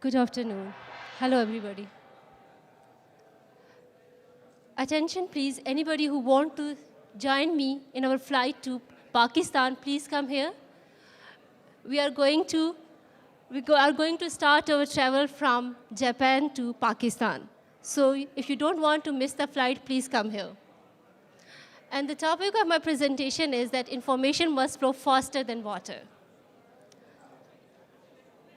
Good afternoon. Hello, everybody. Attention, please. Anybody who want to join me in our flight to Pakistan, please come here. We are going to start our travel from Japan to Pakistan. So if you don't want to miss the flight, please come here. And the topic of my presentation is that information must flow faster than water.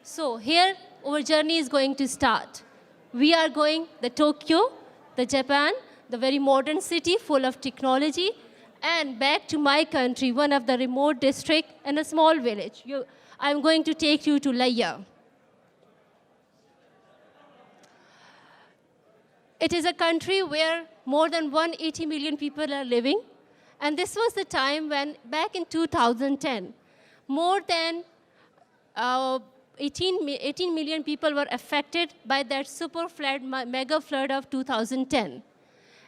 So here, our journey is going to start. We are going to Tokyo, the Japan, the very modern city full of technology, and back to my country, one of the remote district and a small village. I'm going to take you to Laya. It is a country where more than 180 million people are living. And this was the time when, back in 2010, more than 18 million people were affected by that super flood, mega flood of 2010.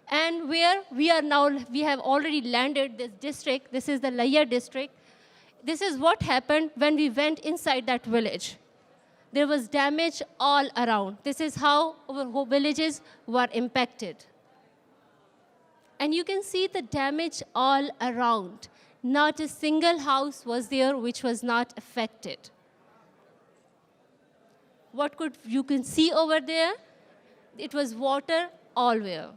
And where we are now, we have already landed this district. This is the Laya district. This is what happened when we went inside that village. There was damage all around. This is how our whole villages were impacted. And you can see the damage all around. Not a single house was there which was not affected. What you can see over there? It was water allwhere.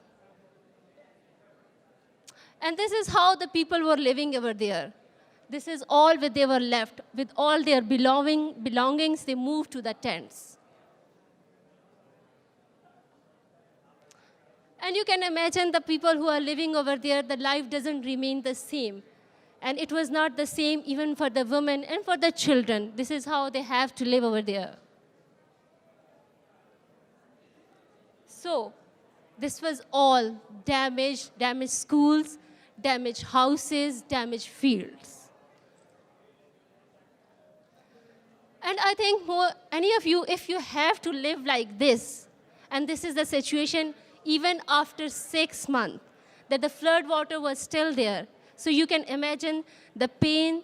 And this is how the people were living over there. This is all that they were left. With all their belongings, they moved to the tents. And you can imagine the people who are living over there, the life doesn't remain the same. And it was not the same even for the women and for the children. This is how they have to live over there. So this was all damaged schools, damaged houses, damaged fields. And I think any of you, if you have to live like this, and this is the situation even after 6 months, that the flood water was still there. So you can imagine the pain,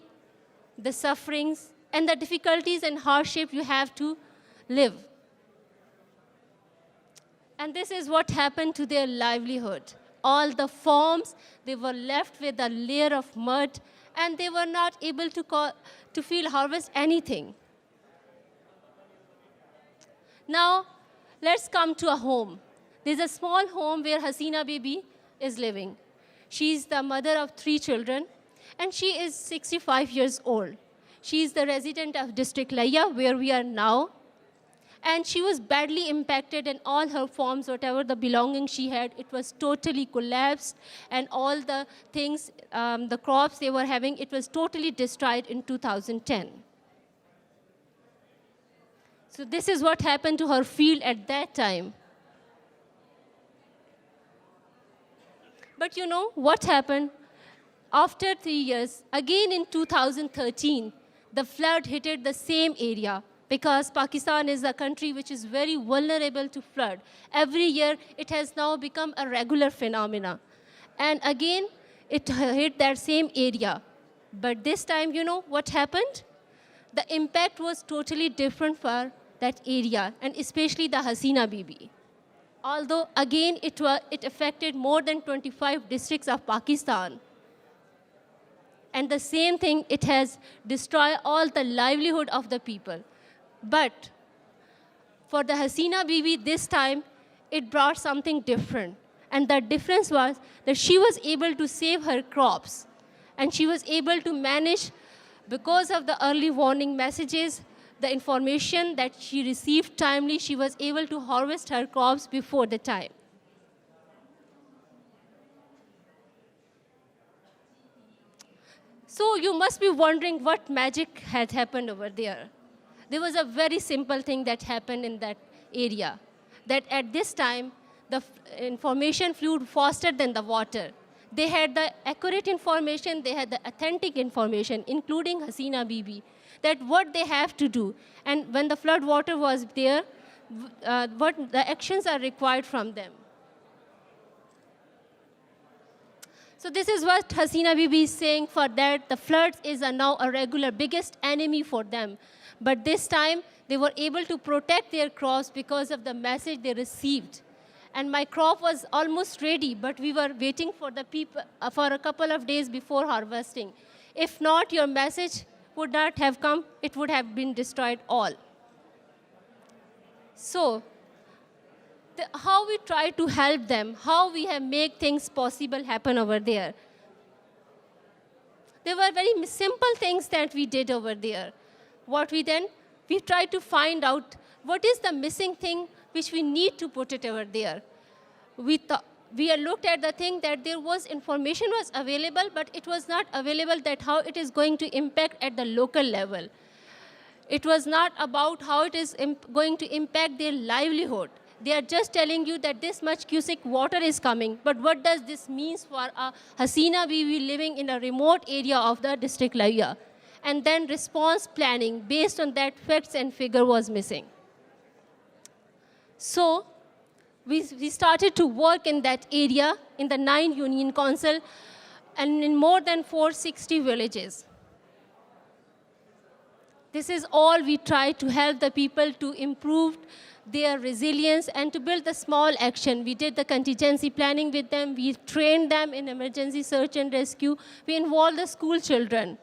the sufferings, and the difficulties and hardship you have to live. And this is what happened to their livelihood. All the farms, they were left with a layer of mud, and they were not able to harvest anything. Now, let's come to a home. There's a small home where Hasina Bibi is living. She's the mother of 3 children, and she is 65 years old. She is the resident of District Laya, where we are now. And she was badly impacted, and all her farms, whatever the belongings she had, it was totally collapsed. And all the things, the crops they were having, it was totally destroyed in 2010. So this is what happened to her field at that time. But you know what happened? After 3 years, again in 2013, the flood hit the same area, because Pakistan is a country which is very vulnerable to flood. Every year, it has now become a regular phenomenon. And again, it hit that same area. But this time, you know what happened? The impact was totally different for that area, and especially the Hasina Bibi. Although, again, it affected more than 25 districts of Pakistan. And the same thing, it has destroyed all the livelihood of the people. But for the Hasina Bibi, this time, it brought something different. And the difference was that she was able to save her crops. And she was able to manage, because of the early warning messages, the information that she received timely, she was able to harvest her crops before the time. So you must be wondering what magic had happened over there. There was a very simple thing that happened in that area, that at this time, the information flew faster than the water. They had the accurate information, they had the authentic information, including Hasina Bibi, that what they have to do. And when the flood water was there, what the actions are required from them. So this is what Hasina Bibi is saying, for that the floods is now a regular biggest enemy for them. But this time, they were able to protect their crops because of the message they received. And my crop was almost ready, but we were waiting for the people for a couple of days before harvesting. If not, your message would not have come. It would have been destroyed all. So, how we try to help them, how we have make things possible happen over there. There were very simple things that we did over there. What we then, we tried to find out what is the missing thing which we need to put it over there. We looked at the thing that there was information was available, but it was not available that how it is going to impact at the local level. It was not about how it is going to impact their livelihood. They are just telling you that this much cubic water is coming, but what does this mean for a Hasina Bibi living in a remote area of the district Lavia? And then response planning based on that facts and figure was missing. So we started to work in that area in the 9 Union Council and in more than 460 villages. This is all we try to help the people to improve their resilience and to build the small action. We did the contingency planning with them. We trained them in emergency search and rescue. We involved the school children.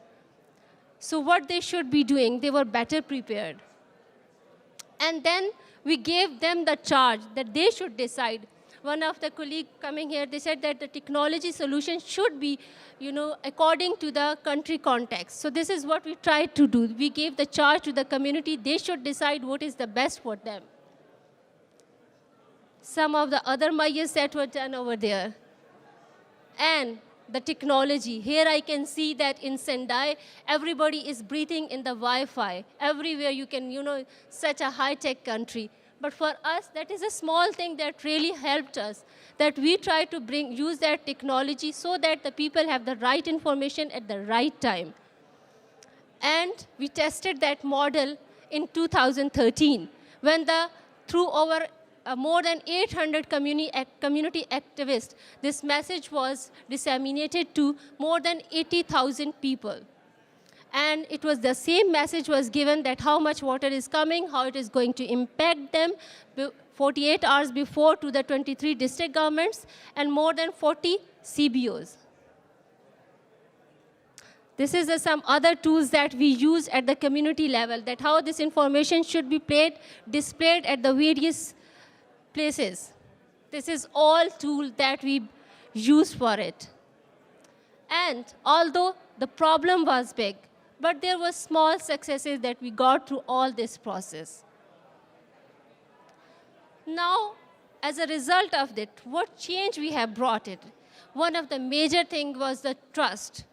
So what they should be doing, they were better prepared. And then we gave them the charge that they should decide. One of the colleagues coming here, they said that the technology solution should be, according to the country context. So this is what we tried to do. We gave the charge to the community. They should decide what is the best for them. Some of the other mayas that were done over there. And the technology. Here I can see that in Sendai, everybody is breathing in the Wi-Fi. Everywhere you can, such a high-tech country. But for us, that is a small thing that really helped us, that we try to use that technology so that the people have the right information at the right time. And we tested that model in 2013, when through our more than 800 community activists, this message was disseminated to more than 80,000 people. And it was the same message was given that how much water is coming, how it is going to impact them 48 hours before to the 23 district governments and more than 40 CBOs. This is some other tools that we use at the community level, that how this information should be displayed at the various places. This is all tool that we use for it. And although the problem was big, but there were small successes that we got through all this process. Now, as a result of it, what change we have brought it? One of the major things was the trust.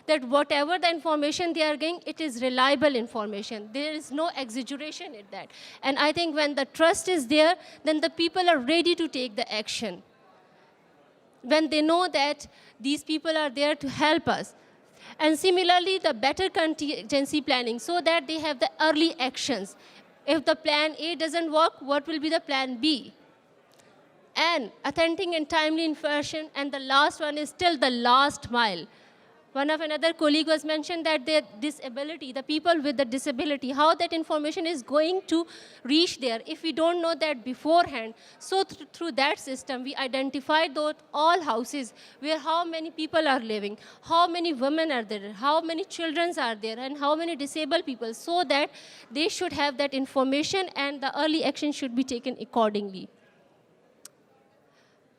That whatever the information they are getting, it is reliable information. There is no exaggeration in that. And I think when the trust is there, then the people are ready to take the action. When they know that these people are there to help us. And similarly, the better contingency planning so that they have the early actions. If the plan A doesn't work, what will be the plan B? And authentic and timely information, and the last one is still the last mile. One of another colleague was mentioned that their disability, the people with the disability, how that information is going to reach there if we don't know that beforehand. So through that system, we identified those all houses where how many people are living, how many women are there, how many children are there, and how many disabled people, so that they should have that information and the early action should be taken accordingly.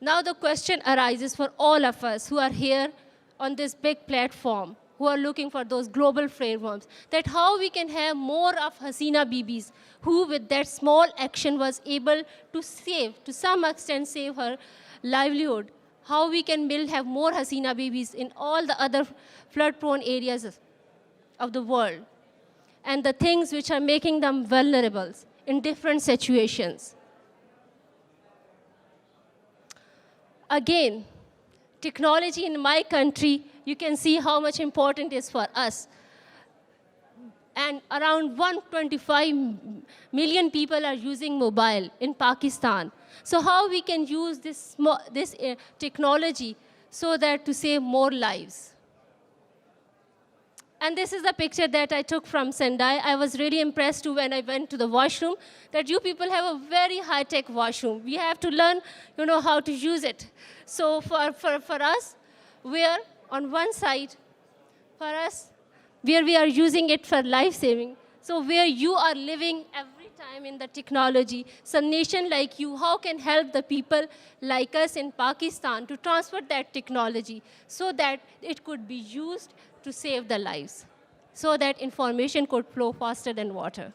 Now the question arises for all of us who are here on this big platform, who are looking for those global frameworks, that how we can have more of Hasina Bibis who with that small action was able to save, to some extent save her livelihood. How we can have more Hasina Bibis in all the other flood-prone areas of the world. And the things which are making them vulnerable in different situations. Again, technology in my country, you can see how much important it is for us. And around 125 million people are using mobile in Pakistan. So how we can use this technology so that to save more lives? And this is the picture that I took from Sendai. I was really impressed too when I went to the washroom that you people have a very high-tech washroom. We have to learn, how to use it. So for us, where on one side, for us, where we are using it for life-saving, so where you are living every time in the technology, some nation like you, how can help the people like us in Pakistan to transfer that technology so that it could be used to save the lives, so that information could flow faster than water.